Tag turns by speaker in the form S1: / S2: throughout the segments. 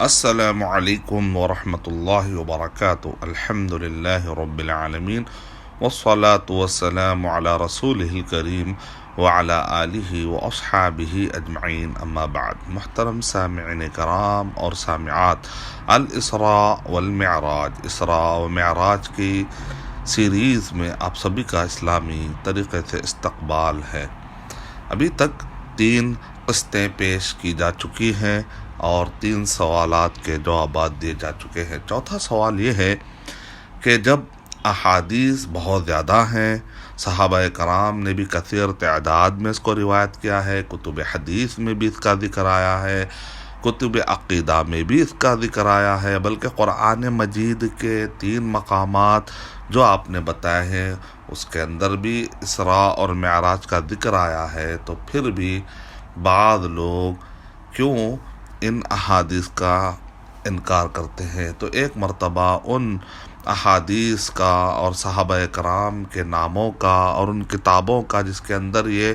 S1: السلام علیکم ورحمۃ اللہ وبرکاتہ۔ الحمد للہ رب العالمین والصلاة والسلام علی رسولہ الکریم وعلی آلہ واصحابہ اجمعین، اما بعد۔ محترم سامعین کرام اور سامعات، الاسراء والمعراج، اسراء و معراج کی سیریز میں آپ سبھی کا اسلامی طریقے سے استقبال ہے۔ ابھی تک 3 قسطیں پیش کی جا چکی ہیں اور 3 سوالات کے جوابات دیے جا چکے ہیں۔ چوتھا سوال یہ ہے کہ جب احادیث بہت زیادہ ہیں، صحابہ کرام نے بھی کثیر تعداد میں اس کو روایت کیا ہے، کتب حدیث میں بھی اس کا ذکر آیا ہے، کتب عقیدہ میں بھی اس کا ذکر آیا ہے، بلکہ قرآن مجید کے 3 مقامات جو آپ نے بتائے ہیں اس کے اندر بھی اسراء اور معراج کا ذکر آیا ہے، تو پھر بھی بعض لوگ کیوں ان احادیث کا انکار کرتے ہیں؟ تو ایک مرتبہ ان احادیث کا اور صحابہ کرام کے ناموں کا اور ان کتابوں کا، جس کے اندر یہ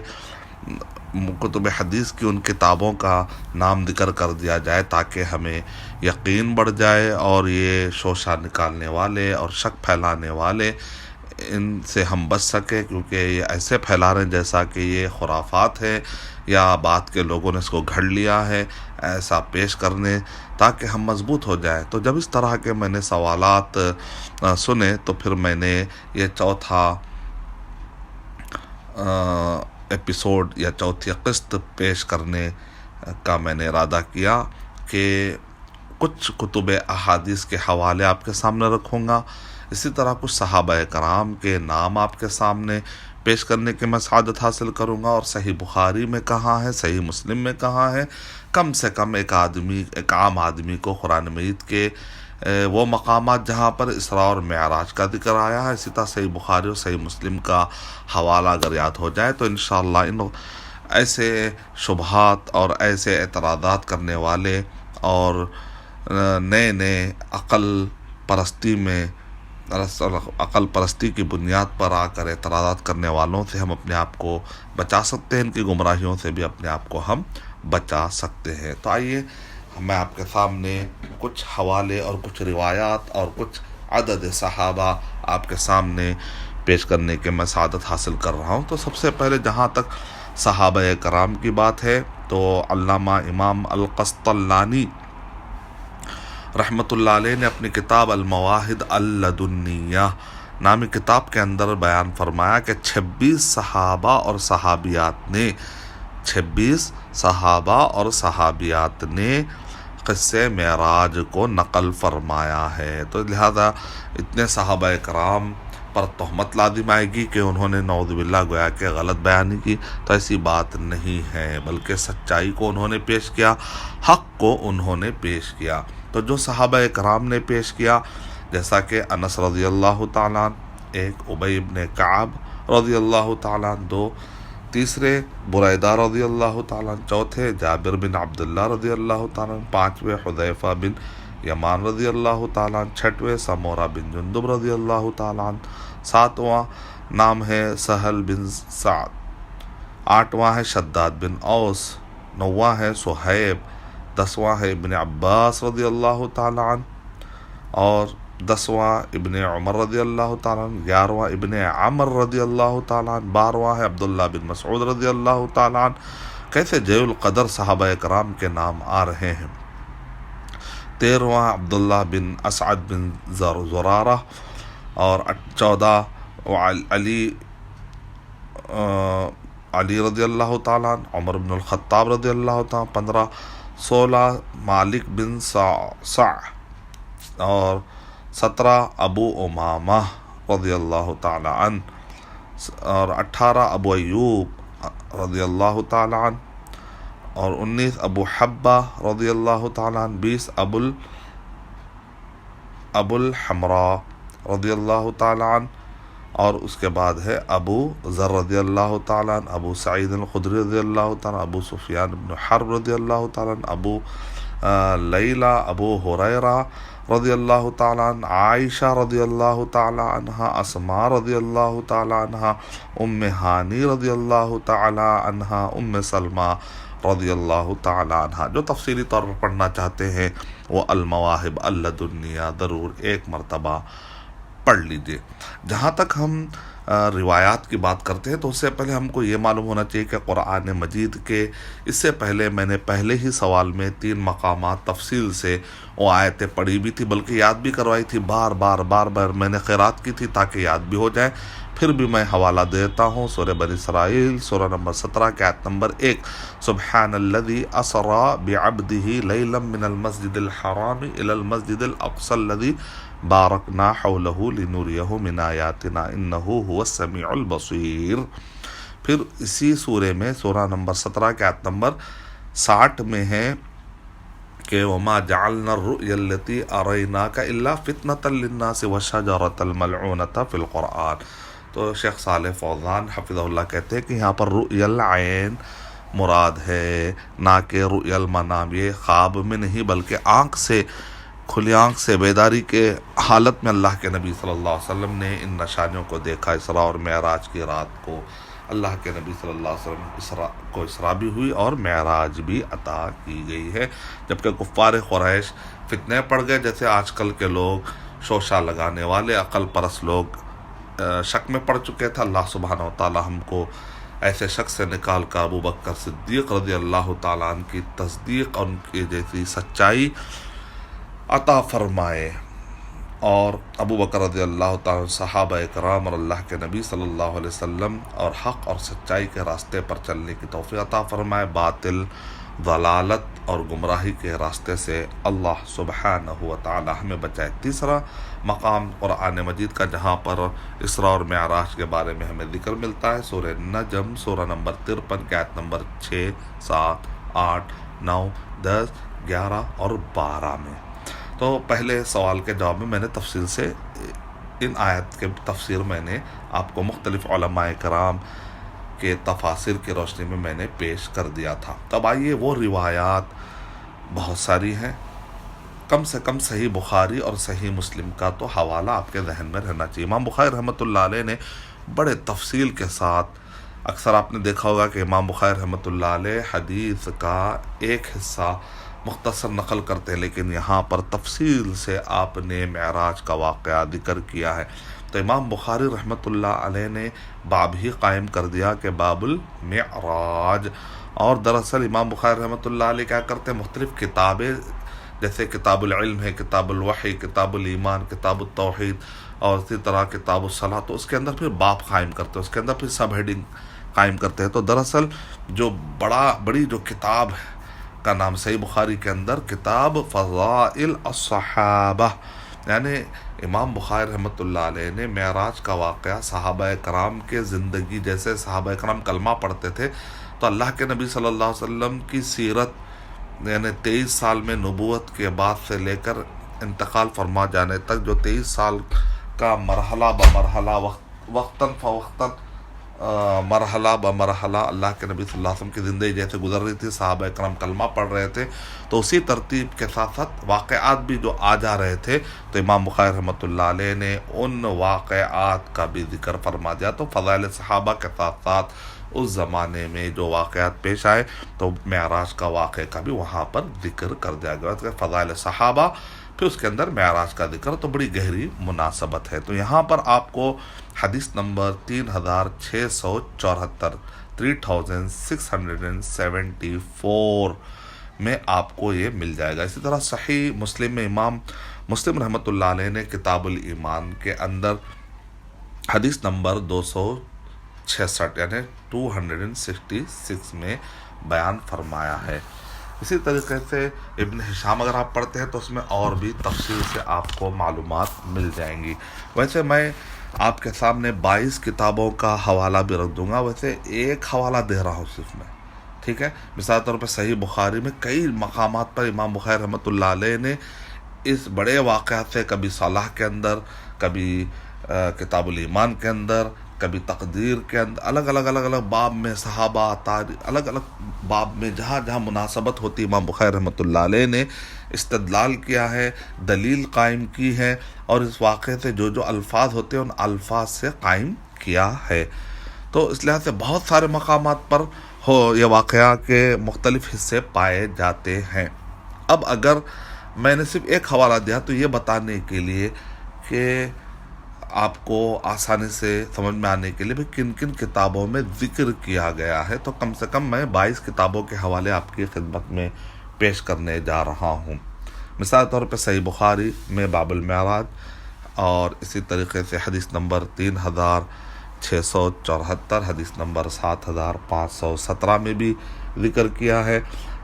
S1: کتب حدیث کی ان کتابوں کا نام ذکر کر دیا جائے تاکہ ہمیں یقین بڑھ جائے اور یہ شوشہ نکالنے والے اور شک پھیلانے والے ان سے ہم بچ سکیں، کیونکہ یہ ایسے پھیلا رہے ہیں جیسا کہ یہ خرافات ہے یا بات کے لوگوں نے اس کو گھڑ لیا ہے، ایسا پیش کرنے تاکہ ہم مضبوط ہو جائیں۔ تو جب اس طرح کے میں نے سوالات سنے تو پھر میں نے یہ چوتھا ایپیسوڈ یا چوتھی قسط پیش کرنے کا میں نے ارادہ کیا کہ کچھ کتب احادیث کے حوالے آپ کے سامنے رکھوں گا، اسی طرح کچھ صحابہ کرام کے نام آپ کے سامنے پیش کرنے کے میں سعادت حاصل کروں گا، اور صحیح بخاری میں کہاں ہے، صحیح مسلم میں کہاں ہے، کم سے کم ایک عام آدمی کو قرآن مجید کے وہ مقامات جہاں پر اسراء اور معراج کا ذکر آیا ہے، اسی طرح صحیح بخاری اور صحیح مسلم کا حوالہ اگر یاد ہو جائے تو انشاءاللہ ان ایسے شبہات اور ایسے اعتراضات کرنے والے اور نئے عقل پرستی کی بنیاد پر آ کر اعتراضات کرنے والوں سے ہم اپنے آپ کو بچا سکتے ہیں، ان کی گمراہیوں سے بھی اپنے آپ کو ہم بچا سکتے ہیں۔ تو آئیے میں آپ کے سامنے کچھ حوالے اور کچھ روایات اور کچھ عدد صحابہ آپ کے سامنے پیش کرنے کے میں سعادت حاصل کر رہا ہوں۔ تو سب سے پہلے جہاں تک صحابہ کرام کی بات ہے تو علامہ امام القسطلانی رحمۃ اللہ علیہ نے اپنی کتاب المواہد اللدنیہ نامی کتاب کے اندر بیان فرمایا کہ 26 صحابہ اور صحابیات نے قصے معراج کو نقل فرمایا ہے۔ تو لہذا اتنے صحابہ کرام پر تہمت لازم آئے گی کہ انہوں نے نعوذ باللہ گویا کہ غلط بیانی کی، تو ایسی بات نہیں ہے، بلکہ سچائی کو انہوں نے پیش کیا، حق کو انہوں نے پیش کیا۔ تو جو صحابہ کرام نے پیش کیا، جیسا کہ انس رضی اللہ تعالیٰ عنہ، ایک ابی بن کعب رضی اللہ تعالیٰ عنہ، 2 تیسرے بریدہ رضی اللہ تعالیٰ عنہ، 4 جابر بن عبداللہ رضی اللہ تعالیٰ عنہ، 5 حذیفہ بن یمان رضی اللہ تعالیٰ عنہ، 6 سمورہ بن جندب رضی اللہ تعالیٰ عنہ، 7واں نام ہے سہل بن سعد، 8واں ہے شداد بن اوس، 9واں ہے صہیب، 10واں ہے ابن عباس رضی اللہ تعالیٰ عنہ، اور 10واں ابن عمر رضی اللہ تعالیٰ عنہ، 11واں ابن عمر رضی اللہ تعالیٰ عنہ، 12واں ہے عبداللہ بن مسعود رضی اللہ تعالیٰ عنہ۔ کیسے جے القدر صحابہ کرام کے نام آ رہے ہیں۔ 13واں عبداللہ بن اسعد بن زرارہ، اور 14 علی رضی اللہ تعالیٰ عنہ، عمر بن الخطاب رضی اللہ تعالیٰ عنہ، 15 16 مالک بن سع، اور 17 ابو امامہ رضی اللہ تعالی عنہ، اور 18 ابو ایوب رضی اللہ تعالی عنہ، اور 19 ابو حبہ رضی اللہ تعالی عنہ، 20 ابو الحمراء رضی اللہ تعالی عنہ، اور اس کے بعد ہے ابو ذر رضی اللہ تعالیٰ عنہ، ابو سعید الخدری رضی اللہ تعالیٰ عنہ، ابو سفیان بن حرب رضی اللہ تعالیٰ عنہ، ابو لیلہ، ابو ہریرہ رضی اللہ تعالیٰ عنہ، عائشہ رضی اللہ تعالیٰ عنہ، اسماء رضی اللہ تعالیٰ عنہ، ام ہانی رضی اللہ تعالیٰ عنہ، ام سلمہ رضی اللہ تعالی عنہ. جو تفصیلی طور پر پڑھنا چاہتے ہیں وہ المواہب اللدنیہ ضرور ایک مرتبہ پڑھ لیجئے. جہاں تک ہم روایات کی بات کرتے ہیں تو اس سے پہلے ہم کو یہ معلوم ہونا چاہیے کہ قرآن مجید کے اس سے پہلے میں نے پہلے ہی سوال میں 3 مقامات تفصیل سے وہ آیتیں پڑھی بھی تھی، بلکہ یاد بھی کروائی تھی. بار بار میں نے قرات کی تھی تاکہ یاد بھی ہو جائے. پھر بھی میں حوالہ دیتا ہوں سورہ بنی اسرائیل سورہ نمبر 17 کے آیت نمبر 1. سبحان الذی اسری بعبدہ لیلا من المسجد الحرام الی المسجد الاقصی الذی بارکنا حولہ لنریہ من آیاتنا انہ هو السمیع البصیر. پھر اسی سورے میں سورہ نمبر 17 کے آیت نمبر 60 میں ہے کہ وما جعلنا الرؤیا التي اریناک الا فتنۃ للناس والشجرۃ الملعونۃ فی القرآن. تو شیخ صالح فوزان حفظہ کہتے ہیں کہ یہاں پر رؤیا العین مراد ہے، نہ کہ رؤیا المنام. یہ خواب میں نہیں بلکہ آنکھ سے، کھلی آنکھ سے بیداری کے حالت میں اللہ کے نبی صلی اللہ علیہ وسلم نے ان نشانیوں کو دیکھا. اسراء اور معراج کی رات کو اللہ کے نبی صلی اللہ علیہ وسلم اسراء بھی ہوئی اور معراج بھی عطا کی گئی ہے. جبکہ کفار قریش فتنے پڑ گئے، جیسے آج کل کے لوگ شوشہ لگانے والے عقل پرست لوگ شک میں پڑ چکے تھے. اللہ سبحانہ و تعالی ہم کو ایسے شخص سے نکال کر ابو بکر صدیق رضی اللہ تعالیٰ عنہ کی تصدیق اور ان کی جیسی سچائی عطا فرمائے. اور ابو بکر رضی اللہ تعالیٰ صحابہ کرام اور اللہ کے نبی صلی اللہ علیہ وسلم اور حق اور سچائی کے راستے پر چلنے کی توفیق عطا فرمائے. باطل، ضلالت اور گمراہی کے راستے سے اللہ سبحانہ و تعالی ہمیں بچائے. تیسرا مقام قرآن مجید کا جہاں پر اسراء اور معراج کے بارے میں ہمیں ذکر ملتا ہے سورہ نجم سورہ نمبر 53 کے آیت نمبر 6، 7، 8، 9، 10، 11 اور 12 میں. تو پہلے سوال کے جواب میں نے تفصیل سے ان آیت کے تفسیر میں نے آپ کو مختلف علماء کرام کے تفاسیر کی روشنی میں نے پیش کر دیا تھا. تب آئیے وہ روایات بہت ساری ہیں، کم سے کم صحیح بخاری اور صحیح مسلم کا تو حوالہ آپ کے ذہن میں رہنا چاہیے. امام بخاری رحمۃ اللہ علیہ نے بڑے تفصیل کے ساتھ، اکثر آپ نے دیکھا ہوگا کہ امام بخاری رحمۃ اللہ علیہ حدیث کا ایک حصہ مختصر نقل کرتے ہیں، لیکن یہاں پر تفصیل سے آپ نے معراج کا واقعہ ذکر کیا ہے. تو امام بخاری رحمۃ اللہ علیہ نے باب ہی قائم کر دیا کہ باب المعراج. اور دراصل امام بخاری رحمۃ اللہ علیہ کیا کرتے ہیں، مختلف کتابیں جیسے کتاب العلم ہے، کتاب الوحی، کتاب الایمان، کتاب التوحید اور اسی طرح کتاب الصلاۃ، تو اس کے اندر پھر باب قائم کرتے ہیں، اس کے اندر پھر سب ہیڈنگ قائم کرتے ہیں. تو دراصل جو بڑی جو کتاب ہے کا نام صحیح بخاری کے اندر کتاب فضائل الصحابہ، یعنی امام بخاری رحمۃ اللہ علیہ نے معراج کا واقعہ صحابہ کرام کے زندگی، جیسے صحابہ کرام کلمہ پڑھتے تھے تو اللہ کے نبی صلی اللہ علیہ وسلم کی سیرت، یعنی 23 سال میں نبوت کے بعد سے لے کر انتقال فرما جانے تک جو 23 سال کا مرحلہ بمرحلہ وقتاً فوقتاً مرحلہ بمرحلہ اللہ کے نبی صلی اللہ علیہ وسلم کی زندگی جیسے گزر رہی تھی، صحابہ کرام کلمہ پڑھ رہے تھے، تو اسی ترتیب کے ساتھ ساتھ واقعات بھی جو آ جا رہے تھے، تو امام بخاری رحمۃ اللہ علیہ نے ان واقعات کا بھی ذکر فرما دیا. تو فضائل صحابہ کے ساتھ ساتھ اس زمانے میں جو واقعات پیش آئے تو معراج کا واقعہ کا بھی وہاں پر ذکر کر دیا گیا. فضائل صحابہ پھر اس کے اندر معراج کا ذکر، تو بڑی گہری مناسبت ہے. تو یہاں پر آپ کو حدیث نمبر 3674 3674 میں آپ کو یہ مل جائے گا. اسی طرح صحیح مسلم میں امام مسلم رحمۃ اللہ علیہ نے کتاب الایمان کے اندر حدیث نمبر 266 یعنی 266 میں بیان فرمایا ہے. اسی طریقے سے ابن ہشام اگر آپ پڑھتے ہیں تو اس میں اور بھی تفصیل سے آپ کو معلومات مل جائیں گی. ویسے میں آپ کے سامنے 22 کتابوں کا حوالہ بھی رکھ دوں گا، ویسے ایک حوالہ دے رہا ہوں صرف میں، ٹھیک ہے. مثال طور پر صحیح بخاری میں کئی مقامات پر امام بخاری رحمۃ اللہ علیہ نے اس بڑے واقعات سے، کبھی صلاح کے اندر، کبھی کتاب الایمان کے اندر، کبھی تقدیر کے اندر، الگ الگ باب میں صحابہ تاریخ، الگ الگ باب میں جہاں جہاں مناسبت ہوتی امام بخاری رحمۃ اللہ علیہ نے استدلال کیا ہے، دلیل قائم کی ہے، اور اس واقعے سے جو الفاظ ہوتے ہیں ان الفاظ سے قائم کیا ہے. تو اس لحاظ سے بہت سارے مقامات پر یہ واقعہ کے مختلف حصے پائے جاتے ہیں۔ اب اگر میں نے صرف ایک حوالہ دیا تو یہ بتانے کے لیے کہ آپ کو آسانی سے سمجھ میں آنے کے لیے بھی کن کن کتابوں میں ذکر کیا گیا ہے، تو کم سے کم میں 22 کتابوں کے حوالے آپ کی خدمت میں پیش کرنے جا رہا ہوں۔ مثال طور پہ صحیح بخاری میں باب المعراج، اور اسی طریقے سے حدیث نمبر 3674، حدیث نمبر 7517 میں بھی ذکر کیا ہے۔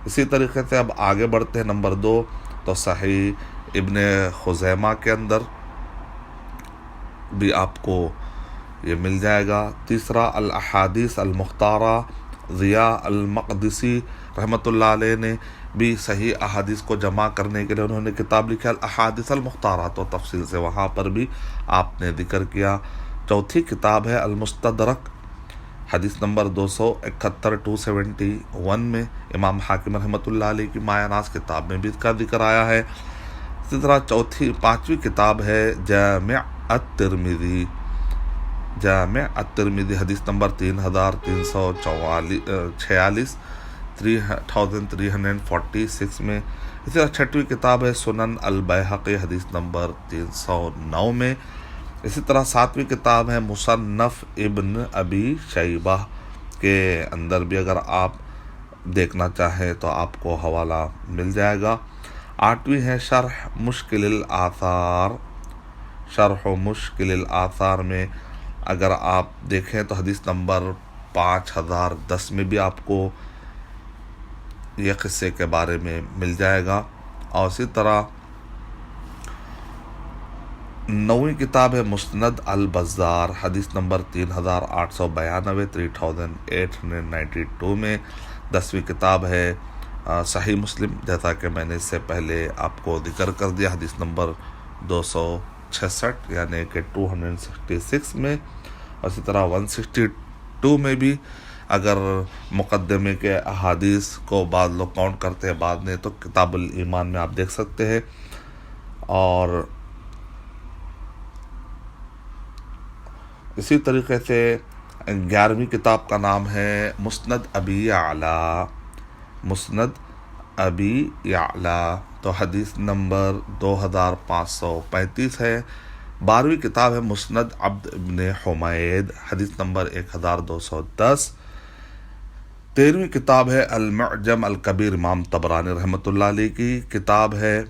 S1: اسی طریقے سے اب آگے بڑھتے ہیں، نمبر 2 تو صحیح ابن خزیمہ کے اندر بھی آپ کو یہ مل جائے گا۔ تیسرا الاحادیث المختارہ، ضیاء المقدسی رحمۃ اللہ علیہ نے بھی صحیح احادیث کو جمع کرنے کے لیے انہوں نے کتاب لکھا الاحادیث المختارہ، تو تفصیل سے وہاں پر بھی آپ نے ذکر کیا۔ چوتھی کتاب ہے المستدرک، حدیث نمبر 271 میں امام حاکم رحمۃ اللہ علیہ کی مایہ ناز کتاب میں بھی اس کا ذکر آیا ہے۔ اسی طرح پانچویں کتاب ہے جامع الترمذی، حدیث نمبر 3346 میں۔ اسی طرح چھٹویں کتاب ہے سنن البیہقی، حدیث نمبر 309 میں۔ اسی طرح ساتویں کتاب ہے مصنف ابن ابی شیبہ کے اندر بھی اگر آپ دیکھنا چاہیں تو آپ کو حوالہ مل جائے گا۔ آٹھویں ہے شرح مشکل الآثار میں اگر آپ دیکھیں تو حدیث نمبر 5010 میں بھی آپ کو یہ قصے کے بارے میں مل جائے گا۔ اور اسی طرح 9ویں کتاب ہے مسند البزار، حدیث نمبر 3892 میں۔ 10ویں کتاب ہے صحیح مسلم، جیسا کہ میں نے اس سے پہلے آپ کو ذکر کر دیا، حدیث نمبر 266 یعنی کہ 266 میں۔ اور اسی طرح 162 میں بھی اگر مقدمے کے احادیث کو بعض لوگ کاؤنٹ کرتے ہیں بعد میں، تو کتاب الایمان میں آپ دیکھ سکتے ہیں۔ اور اسی طریقے سے 11ویں کتاب کا نام ہے مسند ابی یعلا، تو حدیث نمبر 2535 ہے۔ 12ویں کتاب ہے مسند عبد ابن حمید، حدیث نمبر 1210۔ 13ویں کتاب ہے المعجم الکبیر، امام طبرانی رحمۃ اللہ علیہ کی کتاب ہے،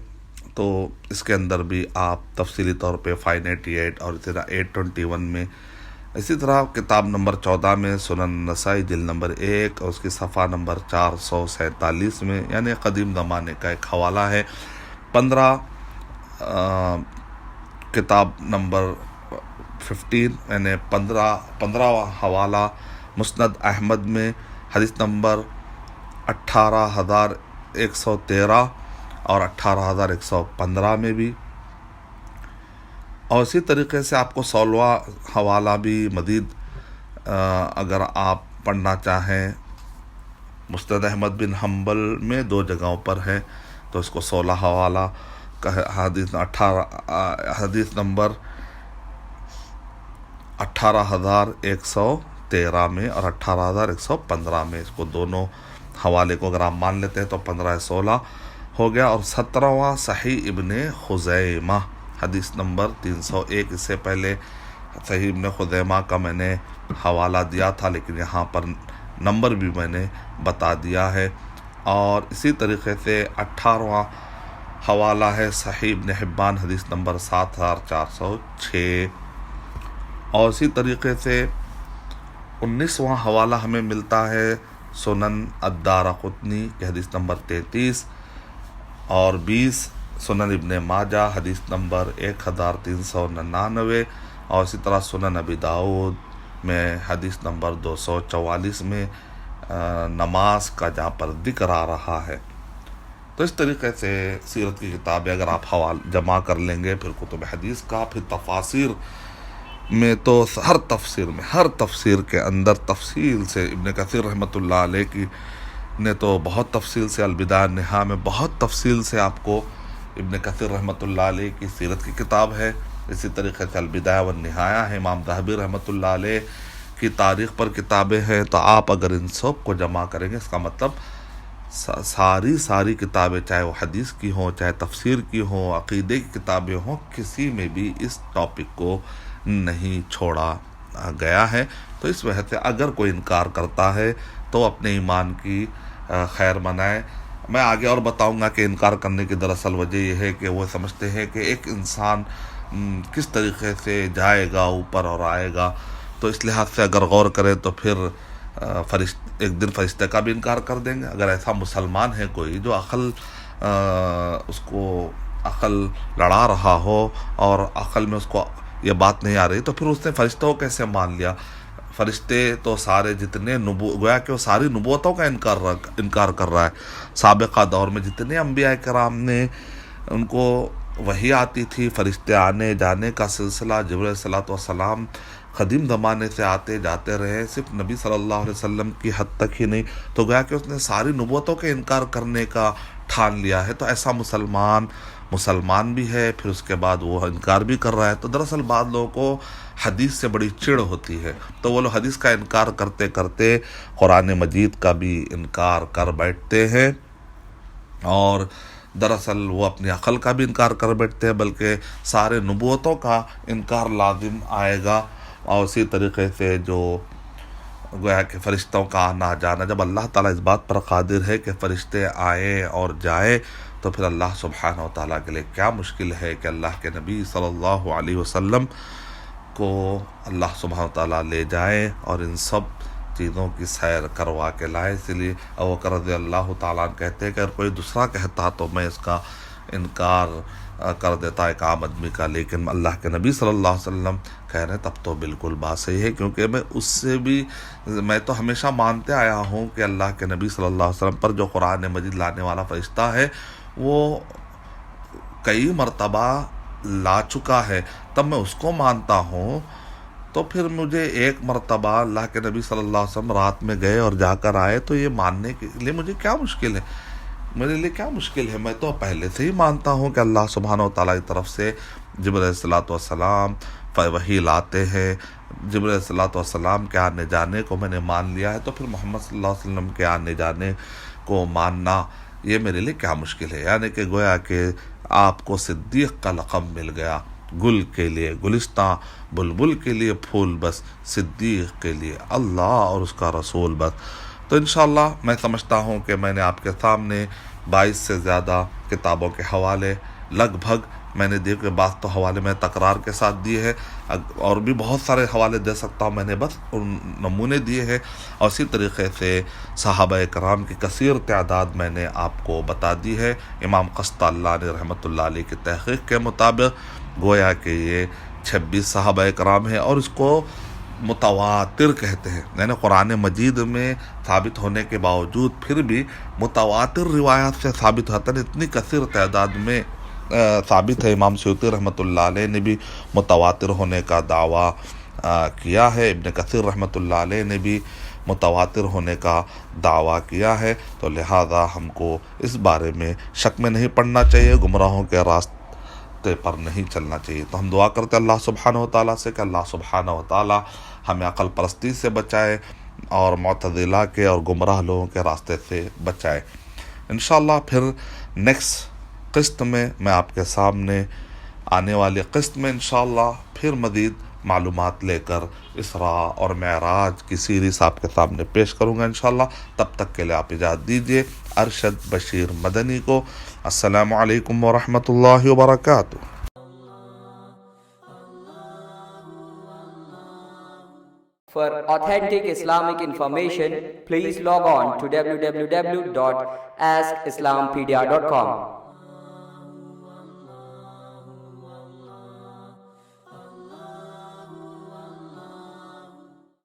S1: تو اس کے اندر بھی آپ تفصیلی طور پہ 588 اور اسی طرح 821 میں۔ اسی طرح کتاب نمبر 14 میں سنن نسائی جلد نمبر 1 اور اس کی صفحہ نمبر 447 میں، یعنی قدیم زمانے کا ایک حوالہ ہے۔ 15 کتاب نمبر 15 یعنی 15واں حوالہ مسند احمد میں، حدیث نمبر 18113 اور 18115 میں بھی۔ اور اسی طریقے سے آپ کو 16واں حوالہ بھی مزید اگر آپ پڑھنا چاہیں، مسند احمد بن حنبل میں 2 جگہوں پر ہے، تو اس کو 16 حوالہ کا حدیث نمبر 18113 میں اور 18115 میں، اس کو دونوں حوالے کو اگر آپ مان لیتے ہیں تو 15-16 ہو گیا۔ اور 17واں صحیح ابن خزیمہ، حدیث نمبر 301۔ اس سے پہلے صحیح ابن خزیمہ کا میں نے حوالہ دیا تھا، لیکن یہاں پر نمبر بھی میں نے بتا دیا ہے۔ اور اسی طریقے سے 18واں حوالہ ہے صحیح ابن حبان، حدیث نمبر 7406۔ اور اسی طریقے سے 19واں حوالہ ہمیں ملتا ہے سنن الدارقطنی کی حدیث نمبر 33، اور 20 سنن ابن ماجہ حدیث نمبر 1399، اور اسی طرح سنن ابی داؤد میں حدیث نمبر 244 میں نماز کا جہاں پر ذکر آ رہا ہے۔ تو اس طریقے سے سیرت کی کتابیں اگر آپ حوالہ جمع کر لیں گے، پھر کتب حدیث کا، پھر تفاسیر میں تو ہر تفسیر کے اندر تفصیل سے ابن کثیر رحمۃ اللہ علیہ کی نے تو بہت تفصیل سے، البدایہ والنہایہ میں بہت تفصیل سے آپ کو ابن کثیر رحمۃ اللہ علیہ کی سیرت کی کتاب ہے۔ اسی طریقے سے البدایہ والنہایہ ہے امام ذہبی رحمۃ اللہ علیہ کی تاریخ پر کتابیں ہیں، تو آپ اگر ان سب کو جمع کریں گے، اس کا مطلب ساری کتابیں، چاہے وہ حدیث کی ہوں، چاہے تفسیر کی ہوں، عقیدے کی کتابیں ہوں، کسی میں بھی اس ٹاپک کو نہیں چھوڑا گیا ہے۔ تو اس وجہ سے اگر کوئی انکار کرتا ہے تو اپنے ایمان کی خیر منائے۔ میں آگے اور بتاؤں گا کہ انکار کرنے کی دراصل وجہ یہ ہے کہ وہ سمجھتے ہیں کہ ایک انسان کس طریقے سے جائے گا اوپر اور آئے گا، تو اس لحاظ سے اگر غور کریں تو پھر ایک دن فرشتے کا بھی انکار کر دیں گے۔ اگر ایسا مسلمان ہے کوئی جو اس کو عقل لڑا رہا ہو اور عقل میں اس کو یہ بات نہیں آ رہی، تو پھر اس نے فرشتوں کو کیسے مان لیا؟ فرشتے تو سارے جتنے گویا کہ وہ ساری نبوتوں کا انکار کر رہا ہے۔ سابقہ دور میں جتنے انبیاء کرام نے، ان کو وحی آتی تھی، فرشتے آنے جانے کا سلسلہ، جبرائیل صلی والسلام قدیم زمانے سے آتے جاتے رہے، صرف نبی صلی اللہ علیہ وسلم کی حد تک ہی نہیں، تو گویا کہ اس نے ساری نبوتوں کے انکار کرنے کا ٹھان لیا ہے۔ تو ایسا مسلمان بھی ہے، پھر اس کے بعد وہ انکار بھی کر رہا ہے۔ تو دراصل بعض لوگوں کو حدیث سے بڑی چڑ ہوتی ہے، تو وہ لوگ حدیث کا انکار کرتے کرتے قرآن مجید کا بھی انکار کر بیٹھتے ہیں، اور دراصل وہ اپنی عقل کا بھی انکار کر بیٹھتے ہیں، بلکہ سارے نبوتوں کا انکار لازم آئے گا۔ اور اسی طریقے سے جو گویا کہ فرشتوں کا آنا جانا، جب اللہ تعالیٰ اس بات پر قادر ہے کہ فرشتے آئیں اور جائیں، تو پھر اللہ سبحانہ و تعالیٰ کے لیے کیا مشکل ہے کہ اللہ کے نبی صلی اللہ علیہ وسلم کو اللہ سبحانہ و تعالیٰ لے جائیں اور ان سب چیزوں کی سیر کروا کے لائے۔ اس لیے ابو بکر رضی اللہ تعالیٰ عنہ کہتے ہیں کہ اگر کوئی دوسرا کہتا تو میں اس کا انکار کر دیتا ایک عام آدمی کا، لیکن اللہ کے نبی صلی اللہ علیہ وسلم کہہ رہے ہیں تب تو بالکل بات صحیح ہے، کیونکہ میں تو ہمیشہ مانتے آیا ہوں کہ اللہ کے نبی صلی اللہ علیہ وسلم پر جو قرآن مجید لانے والا فرشتہ ہے وہ کئی مرتبہ لا چکا ہے، تب میں اس کو مانتا ہوں۔ تو پھر مجھے ایک مرتبہ اللہ کے نبی صلی اللہ علیہ وسلم رات میں گئے اور جا کر آئے، تو یہ ماننے کے لیے مجھے کیا مشکل ہے؟ میرے لیے کیا مشکل ہے؟ میں تو پہلے سے ہی مانتا ہوں کہ اللہ سبحانہ و تعالیٰ کی طرف سے جبرائیل والسلام وحی لاتے ہیں۔ جبرائیل والسلام کے آنے جانے کو میں نے مان لیا ہے، تو پھر محمد صلی اللہ علیہ وسلم کے آنے جانے کو ماننا یہ میرے لیے کیا مشکل ہے؟ یعنی کہ گویا کہ آپ کو صدیق کا لقب مل گیا، گل کے لیے گلستہ، بلبل کے لیے پھول بس، صدیق کے لیے اللہ اور اس کا رسول بس۔ تو انشاءاللہ میں سمجھتا ہوں کہ میں نے آپ کے سامنے 22 سے زیادہ کتابوں کے حوالے لگ بھگ میں نے دیے، کہ بعض تو حوالے میں تکرار کے ساتھ دیے ہیں، اور بھی بہت سارے حوالے دے سکتا ہوں، میں نے بس ان نمونے دیے ہیں، اور اسی طریقے سے صحابہ کرام کی کثیر تعداد میں نے آپ کو بتا دی ہے۔ امام قسطلانی نے رحمۃ اللہ علیہ کی تحقیق کے مطابق گویا کہ یہ 26 صحابہ کرام ہیں، اور اس کو متواتر کہتے ہیں، یعنی قرآن مجید میں ثابت ہونے کے باوجود پھر بھی متواتر روایات سے ثابت ہوتا ہے، اتنی کثیر تعداد میں ثابت ہے۔ امام سیوطی رحمۃ اللہ علیہ نے بھی متواتر ہونے کا دعویٰ کیا ہے، ابن کثیر رحمۃ اللہ علیہ نے بھی متواتر ہونے کا دعویٰ کیا ہے، تو لہذا ہم کو اس بارے میں شک میں نہیں پڑنا چاہیے، گمراہوں کے راستے پر نہیں چلنا چاہیے۔ تو ہم دعا کرتے اللہ سبحانہ و تعالیٰ سے کہ اللہ سبحانہ و تعالیٰ ہمیں عقل پرستی سے بچائے اور معتزلہ کے اور گمراہ لوگوں کے راستے سے بچائے۔ انشاءاللہ پھر نیکسٹ قسط میں آپ کے سامنے آنے والی قسط میں انشاءاللہ پھر مزید معلومات لے کر اسراء اور معراج کی سیریز آپ کے سامنے پیش کروں گا انشاءاللہ۔ تب تک کے لیے آپ اجازت دیجیے ارشد بشیر مدنی کو۔ السلام علیکم ورحمۃ اللہ وبرکاتہ۔
S2: For authentic Islamic information, please log on to www.askislampedia.com.